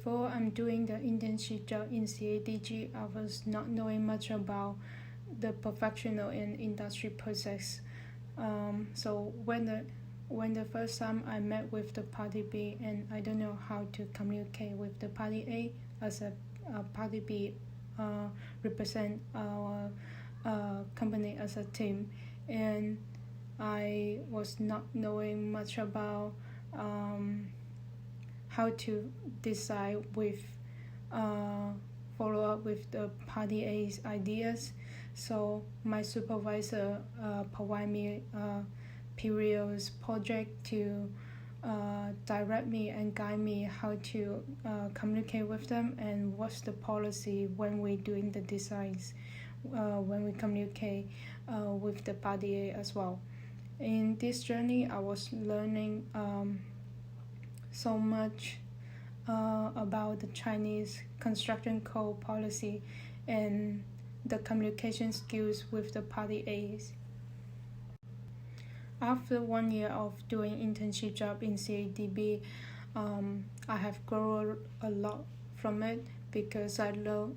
Before I'm doing the internship job in CADG, I was not knowing much about the professional and industry process. So when the first time I met with the party B and I don't know how to communicate with the party A as a party B represent our company as a team, and I was not knowing much about how to decide with follow up with the party A's ideas. So my supervisor provide me periods project to direct me and guide me how to communicate with them and what's the policy when we're doing the designs, when we communicate with the party A as well. In this journey, I was learning so much about the Chinese construction code policy and the communication skills with the party A's. After 1 year of doing internship job in CADB, I have grown a lot from it because I know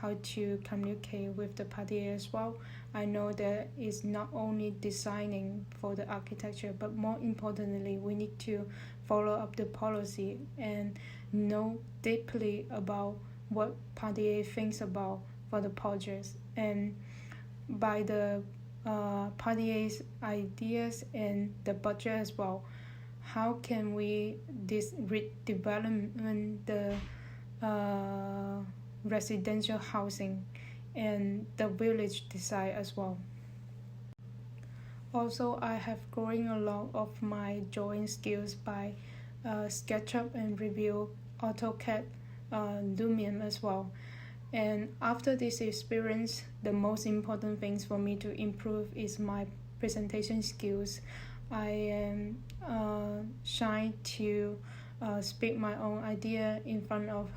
how to communicate with the party A as well. I know that it's not only designing for the architecture, but more importantly, we need to follow up the policy and know deeply about what party A thinks about for the projects, and by the party A's ideas and the budget as well. How can we redevelopment the residential housing and the village design as well. Also, I have growing a lot of my drawing skills by SketchUp and review AutoCAD, Lumion as well. And after this experience, the most important things for me to improve is my presentation skills. I am shy to speak my own idea in front of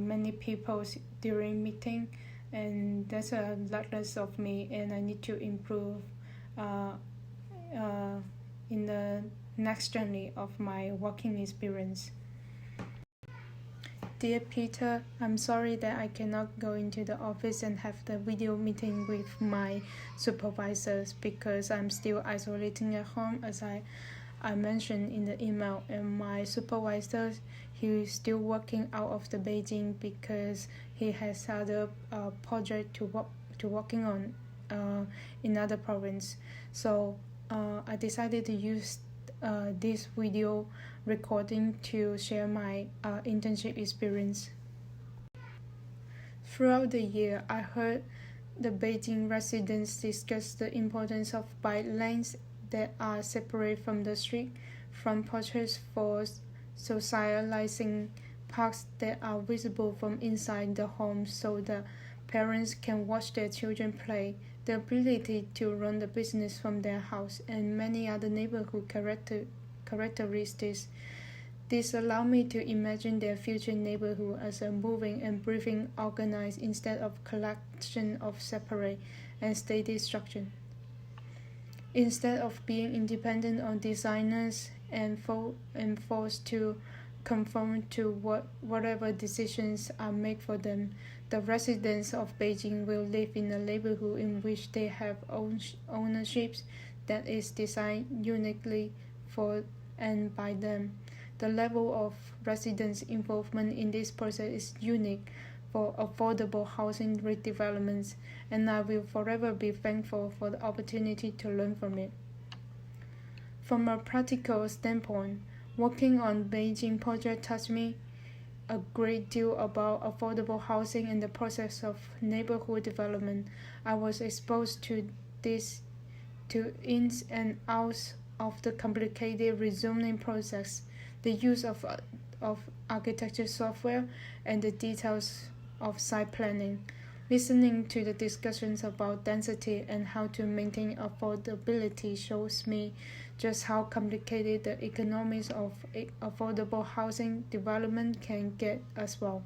many people during meeting, and that's a lackness of me, and I need to improve in the next journey of my working experience. Dear Peter, I'm sorry that I cannot go into the office and have the video meeting with my supervisors because I'm still isolating at home, as I mentioned in the email, and my supervisor, he is still working out of the Beijing because he has other project to working on in other province. So I decided to use this video recording to share my internship experience. Throughout the year, I heard the Beijing residents discuss the importance of bike lanes that are separate from the street, from porches for socializing, parks that are visible from inside the home so the parents can watch their children play, the ability to run the business from their house, and many other neighborhood characteristics. This allow me to imagine their future neighborhood as a moving and breathing organized instead of collection of separate and steady structure. Instead of being independent on designers and forced to conform to whatever decisions are made for them, the residents of Beijing will live in a neighborhood in which they have ownership that is designed uniquely for and by them. The level of residents' involvement in this process is unique for affordable housing redevelopments, and I will forever be thankful for the opportunity to learn from it. From a practical standpoint, working on Beijing project taught me a great deal about affordable housing and the process of neighborhood development. I was exposed to ins and outs of the complicated rezoning process, the use of architecture software, and the details of site planning. Listening to the discussions about density and how to maintain affordability shows me just how complicated the economics of affordable housing development can get as well.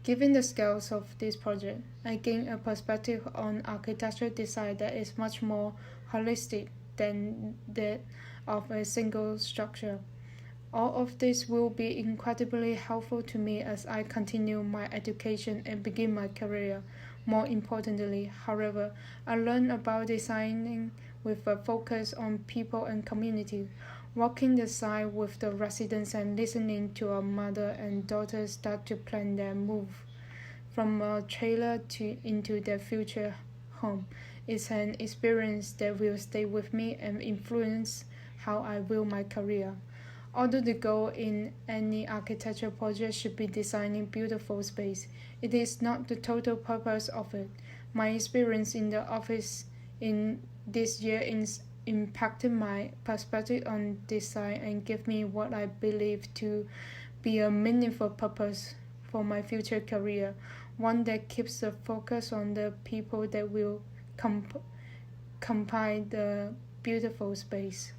Given the scales of this project, I gain a perspective on architectural design that is much more holistic than that of a single structure. All of this will be incredibly helpful to me as I continue my education and begin my career. More importantly, however, I learned about designing with a focus on people and community, walking the side with the residents and listening to a mother and daughter start to plan their move from a trailer to into their future home. It's an experience that will stay with me and influence how I view my career. Although the goal in any architecture project should be designing beautiful space, it is not the total purpose of it. My experience in the office in this year is impacted my perspective on design and gave me what I believe to be a meaningful purpose for my future career, one that keeps the focus on the people that will compile the beautiful space.